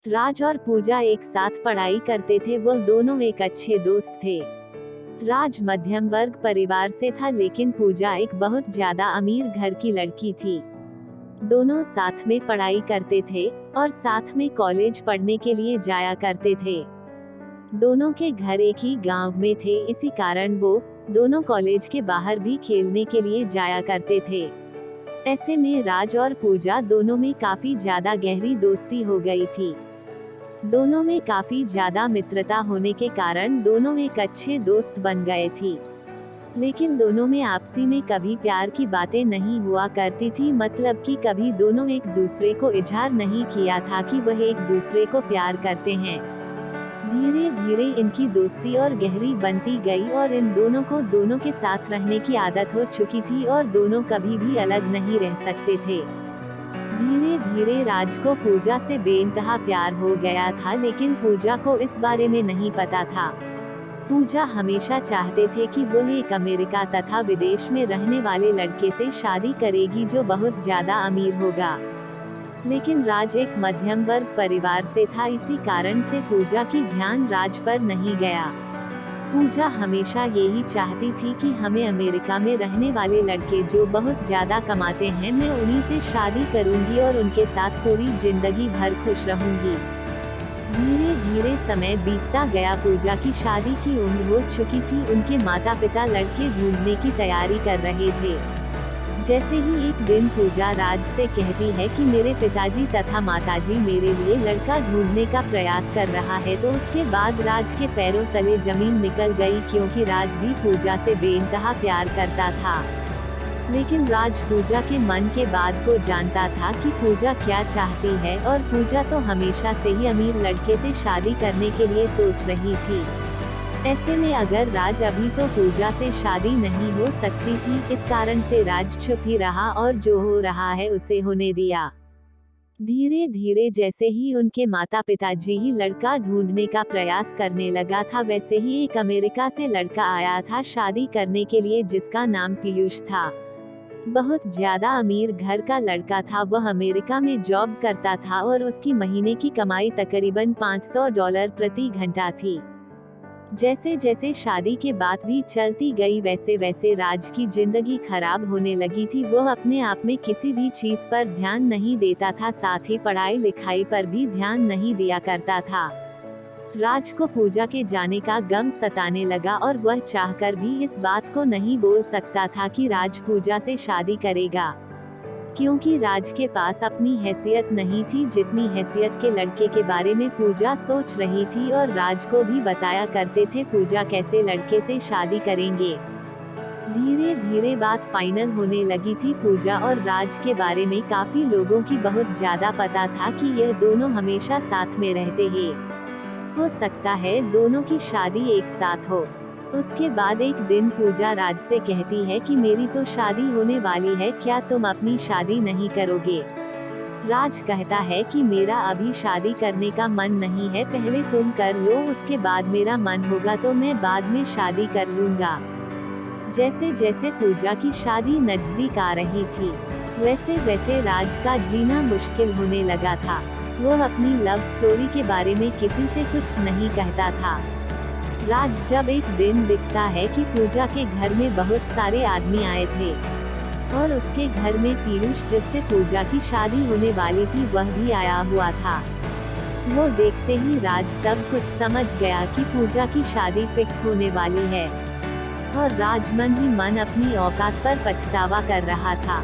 राज और पूजा एक साथ पढ़ाई करते थे। वह दोनों एक अच्छे दोस्त थे। राज मध्यम वर्ग परिवार से था, लेकिन पूजा एक बहुत ज्यादा अमीर घर की लड़की थी। दोनों साथ में पढ़ाई करते थे और साथ में कॉलेज पढ़ने के लिए जाया करते थे। दोनों के घर एक ही गांव में थे, इसी कारण वो दोनों कॉलेज के बाहर भी खेलने के लिए जाया करते थे। ऐसे में राज और पूजा दोनों में काफी ज्यादा गहरी दोस्ती हो गई थी। दोनों में काफी ज्यादा मित्रता होने के कारण दोनों एक अच्छे दोस्त बन गए थी। लेकिन दोनों में आपसी में कभी प्यार की बातें नहीं हुआ करती थी, मतलब कि कभी दोनों एक दूसरे को इजहार नहीं किया था कि वह एक दूसरे को प्यार करते हैं। धीरे धीरे इनकी दोस्ती और गहरी बनती गई और इन दोनों को दोनों के साथ रहने की आदत हो चुकी थी और दोनों कभी भी अलग नहीं रह सकते थे। धीरे धीरे राज को पूजा से बेइंतहा प्यार हो गया था, लेकिन पूजा को इस बारे में नहीं पता था। पूजा हमेशा चाहते थे कि वह एक अमेरिका तथा विदेश में रहने वाले लड़के से शादी करेगी जो बहुत ज्यादा अमीर होगा। लेकिन राज एक मध्यम वर्ग परिवार से था, इसी कारण से पूजा की ध्यान राज पर नहीं गया। पूजा हमेशा यही चाहती थी कि हमें अमेरिका में रहने वाले लड़के जो बहुत ज्यादा कमाते हैं, मैं उन्हीं से शादी करूंगी और उनके साथ पूरी जिंदगी भर खुश रहूंगी। धीरे धीरे समय बीतता गया। पूजा की शादी की उम्र हो चुकी थी। उनके माता पिता लड़के ढूंढने की तैयारी कर रहे थे। जैसे ही एक दिन पूजा राज से कहती है कि मेरे पिताजी तथा माताजी मेरे लिए लड़का ढूंढने का प्रयास कर रहा है, तो उसके बाद राज के पैरों तले जमीन निकल गई, क्योंकि राज भी पूजा से बेइंतहा प्यार करता था। लेकिन राज पूजा के मन के बात को जानता था कि पूजा क्या चाहती है, और पूजा तो हमेशा से ही अमीर लड़के से शादी करने के लिए सोच रही थी। ऐसे में अगर राज अभी तो पूजा से शादी नहीं हो सकती थी, इस कारण से राज चुप ही रहा और जो हो रहा है उसे होने दिया। धीरे धीरे जैसे ही उनके माता पिताजी ही लड़का ढूंढने का प्रयास करने लगा था, वैसे ही एक अमेरिका से लड़का आया था शादी करने के लिए, जिसका नाम पीयूष था। बहुत ज्यादा अमीर घर का लड़का था। वह अमेरिका में जॉब करता था और उसकी महीने की कमाई तकरीबन $500 प्रति घंटा थी। जैसे जैसे शादी के बाद भी चलती गई, वैसे वैसे राज की जिंदगी खराब होने लगी थी। वह अपने आप में किसी भी चीज पर ध्यान नहीं देता था, साथ ही पढ़ाई लिखाई पर भी ध्यान नहीं दिया करता था। राज को पूजा के जाने का गम सताने लगा और वह चाहकर भी इस बात को नहीं बोल सकता था कि राज पूजा से शादी करेगा, क्योंकि राज के पास अपनी हैसियत नहीं थी जितनी हैसियत के लड़के के बारे में पूजा सोच रही थी, और राज को भी बताया करते थे पूजा कैसे लड़के से शादी करेंगे। धीरे धीरे बात फाइनल होने लगी थी। पूजा और राज के बारे में काफी लोगों की बहुत ज्यादा पता था कि यह दोनों हमेशा साथ में रहते हैं। हो सकता है दोनों की शादी एक साथ हो। उसके बाद एक दिन पूजा राज से कहती है कि मेरी तो शादी होने वाली है, क्या तुम अपनी शादी नहीं करोगे? राज कहता है कि मेरा अभी शादी करने का मन नहीं है, पहले तुम कर लो, उसके बाद मेरा मन होगा तो मैं बाद में शादी कर लूंगा। जैसे जैसे पूजा की शादी नजदीक आ रही थी, वैसे वैसे राज का जीना मुश्किल होने लगा था। वह अपनी लव स्टोरी के बारे में किसी से कुछ नहीं कहता था। राज जब एक दिन दिखता है कि पूजा के घर में बहुत सारे आदमी आए थे और उसके घर में पीयूष, जिससे पूजा की शादी होने वाली थी, वह भी आया हुआ था। वो देखते ही राज सब कुछ समझ गया कि पूजा की शादी फिक्स होने वाली है, और राज मन ही मन अपनी औकात पर पछतावा कर रहा था।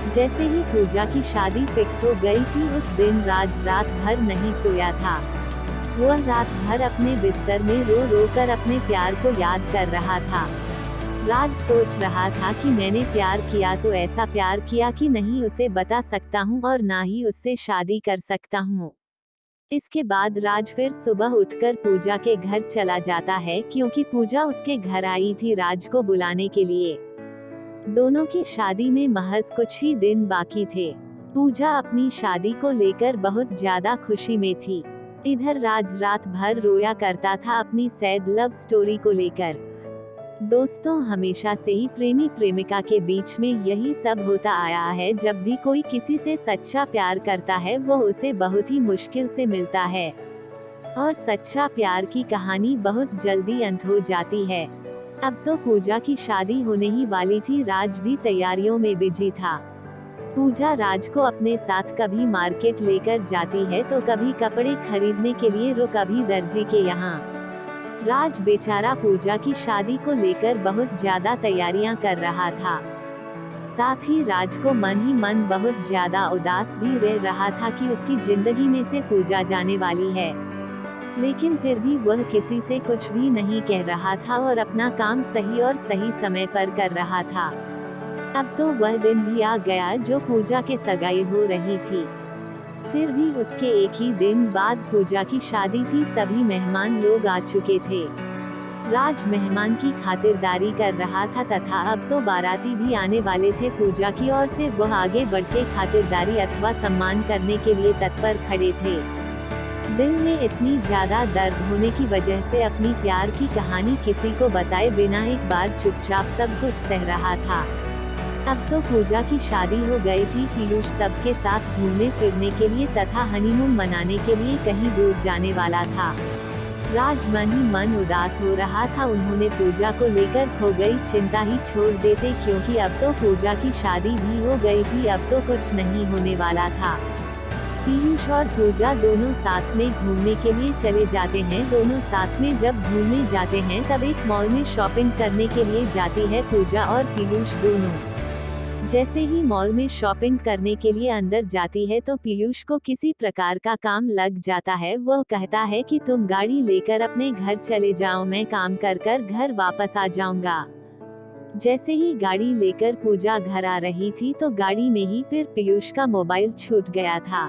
जैसे ही पूजा की शादी फिक्स हो गई थी, उस दिन राज रात भर नहीं सोया था। वह रात भर अपने बिस्तर में रो रो कर अपने प्यार को याद कर रहा था। राज सोच रहा था कि मैंने प्यार किया तो ऐसा प्यार किया कि नहीं उसे बता सकता हूँ और ना ही उससे शादी कर सकता हूँ। इसके बाद राज फिर सुबह उठकर पूजा के घर चला जाता है, क्योंकि पूजा उसके घर आई थी राज को बुलाने के लिए। दोनों की शादी में महज कुछ ही दिन बाकी थे। पूजा अपनी शादी को लेकर बहुत ज्यादा खुशी में थी। इधर राज रात भर रोया करता था अपनी सैड लव स्टोरी को लेकर। दोस्तों, हमेशा से ही प्रेमी प्रेमिका के बीच में यही सब होता आया है। जब भी कोई किसी से सच्चा प्यार करता है वो उसे बहुत ही मुश्किल से मिलता है और सच्चा प्यार की कहानी बहुत जल्दी अंत हो जाती है। अब तो पूजा की शादी होने ही वाली थी। राज भी तैयारियों में बिजी था। पूजा राज को अपने साथ कभी मार्केट लेकर जाती है तो कभी कपड़े खरीदने के लिए कभी दर्जी के यहाँ। राज बेचारा पूजा की शादी को लेकर बहुत ज्यादा तैयारियां कर रहा था। साथ ही राज को मन ही मन बहुत ज्यादा उदास भी रह रहा था कि उसकी जिंदगी में से पूजा जाने वाली है। लेकिन फिर भी वह किसी से कुछ भी नहीं कह रहा था और अपना काम सही और सही समय पर कर रहा था। अब तो वह दिन भी आ गया जो पूजा के सगाई हो रही थी। फिर भी उसके एक ही दिन बाद पूजा की शादी थी। सभी मेहमान लोग आ चुके थे। राज मेहमान की खातिरदारी कर रहा था तथा अब तो बाराती भी आने वाले थे। पूजा की ओर से वह आगे बढ़ के खातिरदारी अथवा सम्मान करने के लिए तत्पर खड़े थे। दिल में इतनी ज्यादा दर्द होने की वजह से अपनी प्यार की कहानी किसी को बताए बिना एक बार चुपचाप सब कुछ सह रहा था। अब तो पूजा की शादी हो गई थी। पीयूष सबके साथ घूमने फिरने के लिए तथा हनीमून मनाने के लिए कहीं दूर जाने वाला था। राज मन ही मन उदास हो रहा था। उन्होंने पूजा को लेकर खो गई चिंता ही छोड़ देते, क्योंकि अब तो पूजा की शादी भी हो गई थी। अब तो कुछ नहीं होने वाला था। पीयूष और पूजा दोनों साथ में घूमने के लिए चले जाते हैं। दोनों साथ में जब घूमने जाते हैं तब एक मॉल में शॉपिंग करने के लिए जाती है पूजा और पीयूष दोनों। जैसे ही मॉल में शॉपिंग करने के लिए अंदर जाती है तो पीयूष को किसी प्रकार का काम लग जाता है। वह कहता है कि तुम गाड़ी लेकर अपने घर चले जाओ, मैं काम कर कर घर वापस आ जाऊंगा। जैसे ही गाड़ी लेकर पूजा घर आ रही थी तो गाड़ी में ही फिर पीयूष का मोबाइल छूट गया था।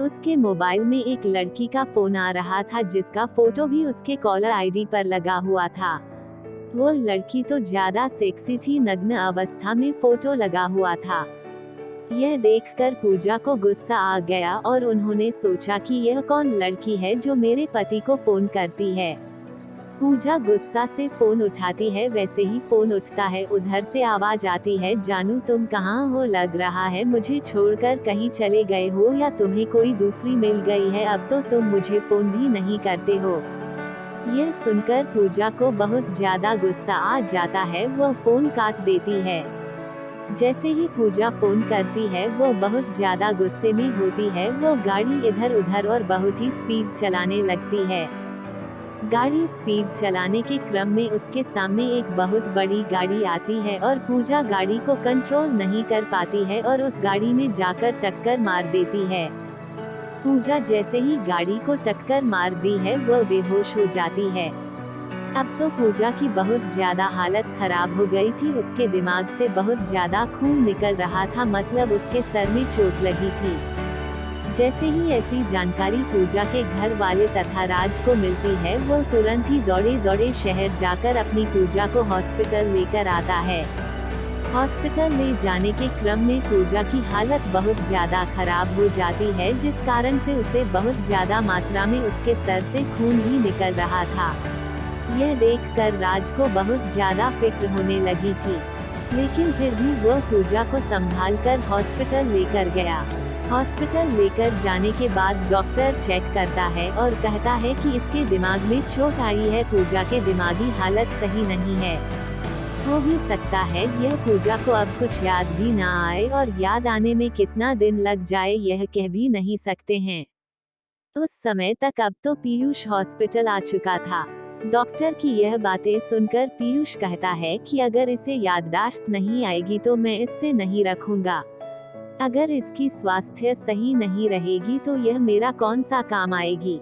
उसके मोबाइल में एक लड़की का फोन आ रहा था जिसका फोटो भी उसके कॉलर आईडी पर लगा हुआ था। वो लड़की तो ज्यादा सेक्सी थी, नग्न अवस्था में फोटो लगा हुआ था। यह देखकर पूजा को गुस्सा आ गया और उन्होंने सोचा कि यह कौन लड़की है जो मेरे पति को फोन करती है। पूजा गुस्सा से फोन उठाती है। वैसे ही फोन उठता है, उधर से आवाज आती है, जानू तुम कहाँ हो? लग रहा है मुझे छोड़कर कहीं चले गए हो या तुम्हें कोई दूसरी मिल गई है। अब तो तुम मुझे फोन भी नहीं करते हो। यह सुनकर पूजा को बहुत ज्यादा गुस्सा आ जाता है। वह फोन काट देती है। जैसे ही पूजा फोन करती है वो बहुत ज्यादा गुस्से में होती है। वो गाड़ी इधर उधर और बहुत ही स्पीड चलाने लगती है। गाड़ी स्पीड चलाने के क्रम में उसके सामने एक बहुत बड़ी गाड़ी आती है और पूजा गाड़ी को कंट्रोल नहीं कर पाती है और उस गाड़ी में जाकर टक्कर मार देती है। पूजा जैसे ही गाड़ी को टक्कर मार दी है वह बेहोश हो जाती है। अब तो पूजा की बहुत ज्यादा हालत खराब हो गई थी। उसके दिमाग से बहुत ज्यादा खून निकल रहा था, मतलब उसके सर में चोट लगी थी। जैसे ही ऐसी जानकारी पूजा के घर वाले तथा राज को मिलती है वो तुरंत ही दौड़े दौड़े शहर जाकर अपनी पूजा को हॉस्पिटल लेकर आता है। हॉस्पिटल ले जाने के क्रम में पूजा की हालत बहुत ज्यादा खराब हो जाती है, जिस कारण से उसे बहुत ज्यादा मात्रा में उसके सर से खून भी निकल रहा था। यह देखकर राज को बहुत ज्यादा फिक्र होने लगी थी, लेकिन फिर भी वह पूजा को संभालकर हॉस्पिटल लेकर गया। हॉस्पिटल लेकर जाने के बाद डॉक्टर चेक करता है और कहता है कि इसके दिमाग में चोट आई है। पूजा के दिमागी हालत सही नहीं है। हो भी सकता है यह पूजा को अब कुछ याद भी ना आए और याद आने में कितना दिन लग जाए यह कह भी नहीं सकते हैं। उस समय तक अब तो पीयूष हॉस्पिटल आ चुका था। डॉक्टर की यह बातें सुनकर पीयूष कहता है कि अगर इसे याददाश्त नहीं आएगी तो मैं इससे नहीं रखूंगा। अगर इसकी स्वास्थ्य सही नहीं रहेगी तो यह मेरा कौन सा काम आएगी।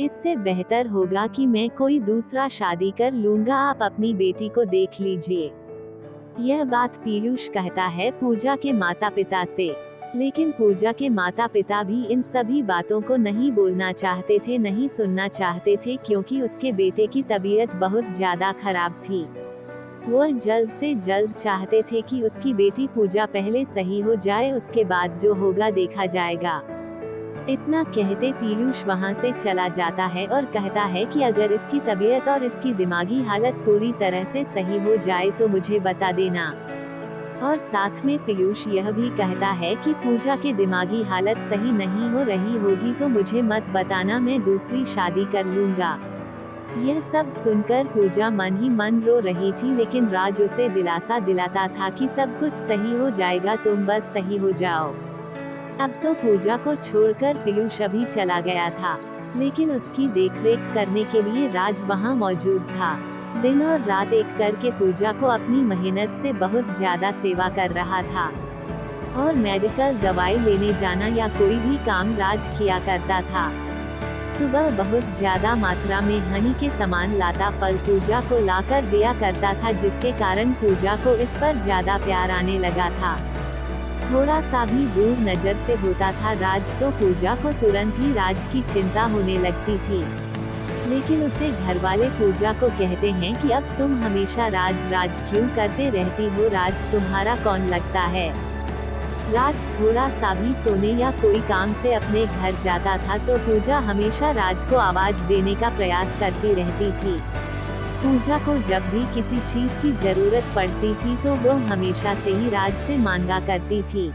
इससे बेहतर होगा कि मैं कोई दूसरा शादी कर लूंगा। आप अपनी बेटी को देख लीजिए। यह बात पीयूष कहता है पूजा के माता पिता से, लेकिन पूजा के माता पिता भी इन सभी बातों को नहीं बोलना चाहते थे, नहीं सुनना चाहते थे, क्योंकि उसके बेटे की तबीयत बहुत ज्यादा खराब थी। वह जल्द से जल्द चाहते थे कि उसकी बेटी पूजा पहले सही हो जाए, उसके बाद जो होगा देखा जाएगा। इतना कहते पीयूष वहाँ से चला जाता है और कहता है कि अगर इसकी तबीयत और इसकी दिमागी हालत पूरी तरह से सही हो जाए तो मुझे बता देना। और साथ में पीयूष यह भी कहता है कि पूजा के दिमागी हालत सही नहीं हो रही होगी तो मुझे मत बताना, मैं दूसरी शादी कर लूँगा। यह सब सुनकर पूजा मन ही मन रो रही थी, लेकिन राज उसे दिलासा दिलाता था कि सब कुछ सही हो जाएगा, तुम बस सही हो जाओ। अब तो पूजा को छोड़कर पीयूष अभी चला गया था, लेकिन उसकी देखरेख करने के लिए राज वहाँ मौजूद था। दिन और रात एक करके पूजा को अपनी मेहनत से बहुत ज्यादा सेवा कर रहा था और मेडिकल दवाई लेने जाना या कोई भी काम राज किया करता था। सुबह बहुत ज्यादा मात्रा में हनी के सामान लाता फल पूजा को लाकर दिया करता था, जिसके कारण पूजा को इस पर ज्यादा प्यार आने लगा था। थोड़ा सा भी दूर नजर से होता था राज तो पूजा को तुरंत ही राज की चिंता होने लगती थी। लेकिन उसे घर वाले पूजा को कहते हैं कि अब तुम हमेशा राज राज क्यों करते रहती हो, राज तुम्हारा कौन लगता है। राज थोड़ा सा भी सोने या कोई काम से अपने घर जाता था तो पूजा हमेशा राज को आवाज देने का प्रयास करती रहती थी। पूजा को जब भी किसी चीज की जरूरत पड़ती थी तो वो हमेशा से ही राज से मांगा करती थी।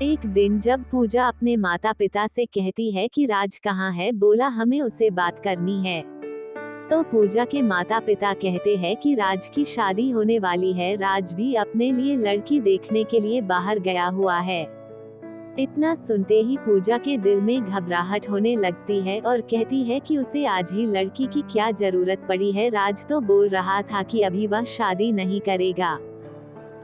एक दिन जब पूजा अपने माता पिता से कहती है कि राज कहाँ है, बोला हमें उसे बात करनी है, तो पूजा के माता पिता कहते हैं कि राज की शादी होने वाली है, राज भी अपने लिए लड़की देखने के लिए बाहर गया हुआ है। इतना सुनते ही पूजा के दिल में घबराहट होने लगती है और कहती है कि उसे आज ही लड़की की क्या जरूरत पड़ी है, राज तो बोल रहा था कि अभी वह शादी नहीं करेगा।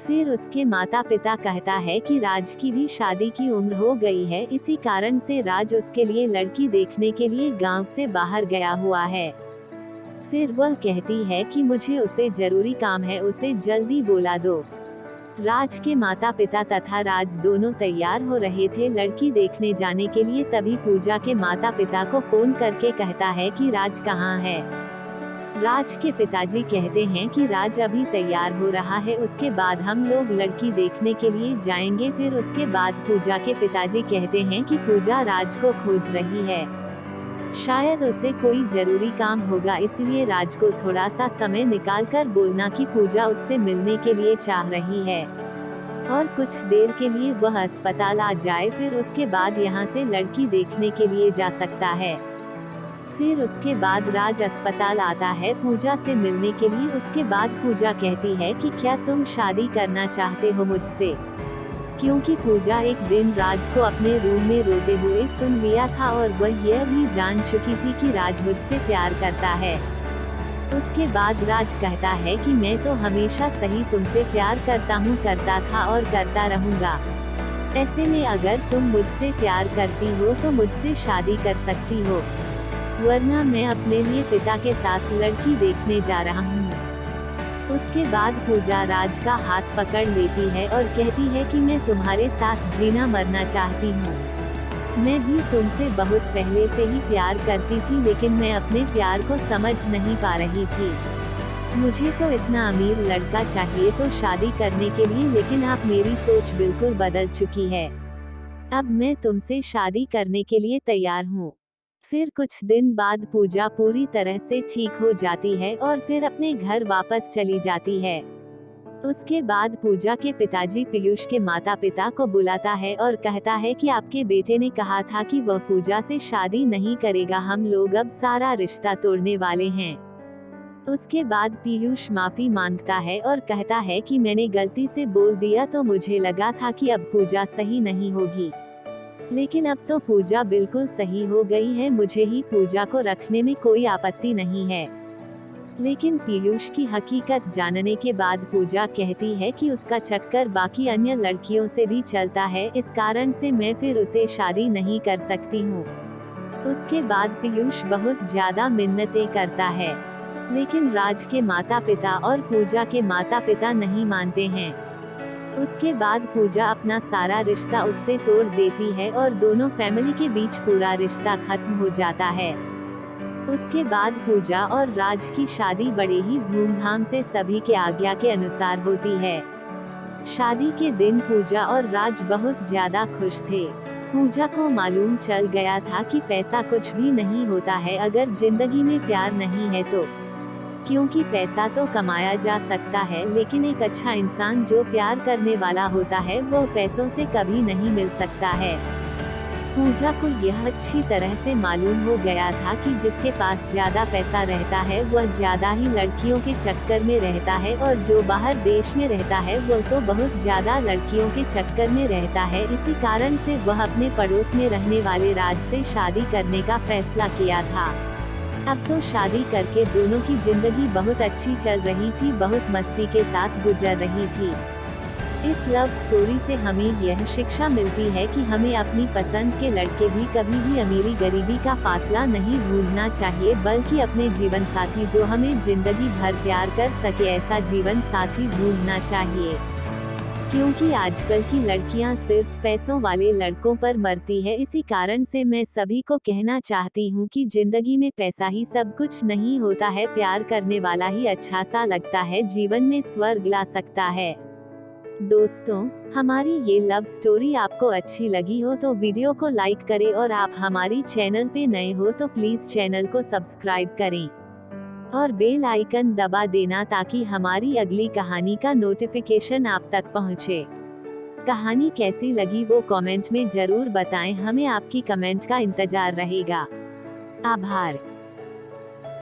फिर उसके माता पिता कहता है कि राज की भी शादी की उम्र हो गई है, इसी कारण से राज उसके लिए लड़की देखने के लिए गांव से बाहर गया हुआ है। फिर वह कहती है कि मुझे उसे जरूरी काम है, उसे जल्दी बुला दो। राज के माता पिता तथा राज दोनों तैयार हो रहे थे लड़की देखने जाने के लिए, तभी पूजा के माता पिता को फोन करके कहता है कि राज कहाँ है। राज के पिताजी कहते हैं कि राज अभी तैयार हो रहा है, उसके बाद हम लोग लड़की देखने के लिए जाएंगे। फिर उसके बाद पूजा के पिताजी कहते हैं कि पूजा राज को खोज रही है, शायद उसे कोई जरूरी काम होगा, इसलिए राज को थोड़ा सा समय निकालकर बोलना कि पूजा उससे मिलने के लिए चाह रही है और कुछ देर के लिए वह अस्पताल आ जाए, फिर उसके बाद यहाँ से लड़की देखने के लिए जा सकता है। फिर उसके बाद राज अस्पताल आता है पूजा से मिलने के लिए। उसके बाद पूजा कहती है कि क्या तुम शादी करना चाहते हो मुझसे, क्योंकि पूजा एक दिन राज को अपने रूम में रोते हुए सुन लिया था और वह यह भी जान चुकी थी कि राज मुझसे प्यार करता है। उसके बाद राज कहता है कि मैं तो हमेशा सही तुमसे प्यार करता था और करता रहूंगा। ऐसे में अगर तुम मुझसे प्यार करती हो तो मुझसे शादी कर सकती हो, वरना मैं अपने लिए पिता के साथ लड़की देखने जा रहा हूँ। उसके बाद पूजा राज का हाथ पकड़ लेती है और कहती है कि मैं तुम्हारे साथ जीना मरना चाहती हूँ। मैं भी तुमसे बहुत पहले से ही प्यार करती थी, लेकिन मैं अपने प्यार को समझ नहीं पा रही थी। मुझे तो इतना अमीर लड़का चाहिए तो शादी करने के लिए, लेकिन अब मेरी सोच बिल्कुल बदल चुकी है। अब मैं तुमसे शादी करने के लिए तैयार हूँ। फिर कुछ दिन बाद पूजा पूरी तरह से ठीक हो जाती है और फिर अपने घर वापस चली जाती है। उसके बाद पूजा के पिताजी पीयूष के माता पिता को बुलाता है और कहता है कि आपके बेटे ने कहा था कि वह पूजा से शादी नहीं करेगा, हम लोग अब सारा रिश्ता तोड़ने वाले हैं। उसके बाद पीयूष माफी मांगता है और कहता है कि मैंने गलती से बोल दिया, तो मुझे लगा था कि अब पूजा सही नहीं होगी, लेकिन अब तो पूजा बिल्कुल सही हो गई है, मुझे ही पूजा को रखने में कोई आपत्ति नहीं है। लेकिन पीयूष की हकीकत जानने के बाद पूजा कहती है कि उसका चक्कर बाकी अन्य लड़कियों से भी चलता है, इस कारण से मैं फिर उसे शादी नहीं कर सकती हूँ। उसके बाद पीयूष बहुत ज्यादा मिन्नतें करता है, लेकिन राज के माता पिता और पूजा के माता पिता नहीं मानते हैं। उसके बाद पूजा अपना सारा रिश्ता उससे तोड़ देती है और दोनों फैमिली के बीच पूरा रिश्ता खत्म हो जाता है। उसके बाद पूजा और राज की शादी बड़े ही धूमधाम से सभी के आज्ञा के अनुसार होती है। शादी के दिन पूजा और राज बहुत ज्यादा खुश थे। पूजा को मालूम चल गया था कि पैसा कुछ भी नहीं होता है अगर जिंदगी में प्यार नहीं है तो। क्योंकि पैसा तो कमाया जा सकता है, लेकिन एक अच्छा इंसान जो प्यार करने वाला होता है वो पैसों से कभी नहीं मिल सकता है। पूजा को यह अच्छी तरह से मालूम हो गया था कि जिसके पास ज्यादा पैसा रहता है वह ज्यादा ही लड़कियों के चक्कर में रहता है, और जो बाहर देश में रहता है वो तो बहुत ज्यादा लड़कियों के चक्कर में रहता है। इसी कारण से वह अपने पड़ोस में रहने वाले राज से शादी करने का फैसला किया था। अब तो शादी करके दोनों की जिंदगी बहुत अच्छी चल रही थी, बहुत मस्ती के साथ गुजर रही थी। इस लव स्टोरी से हमें यह शिक्षा मिलती है कि हमें अपनी पसंद के लड़के भी कभी भी अमीरी गरीबी का फासला नहीं भूलना चाहिए, बल्कि अपने जीवन साथी जो हमें जिंदगी भर प्यार कर सके ऐसा जीवन साथी ढूंढना चाहिए। क्योंकि आजकल की लड़कियां सिर्फ पैसों वाले लड़कों पर मरती है। इसी कारण से मैं सभी को कहना चाहती हूं कि जिंदगी में पैसा ही सब कुछ नहीं होता है, प्यार करने वाला ही अच्छा सा लगता है, जीवन में स्वर्ग ला सकता है। दोस्तों, हमारी ये लव स्टोरी आपको अच्छी लगी हो तो वीडियो को लाइक करें, और आप हमारी चैनल पे नए हो तो प्लीज चैनल को सब्सक्राइब करें और बेल आइकन दबा देना ताकि हमारी अगली कहानी का नोटिफिकेशन आप तक पहुंचे। कहानी कैसी लगी वो कमेंट में जरूर बताएं, हमें आपकी कमेंट का इंतजार रहेगा। आभार।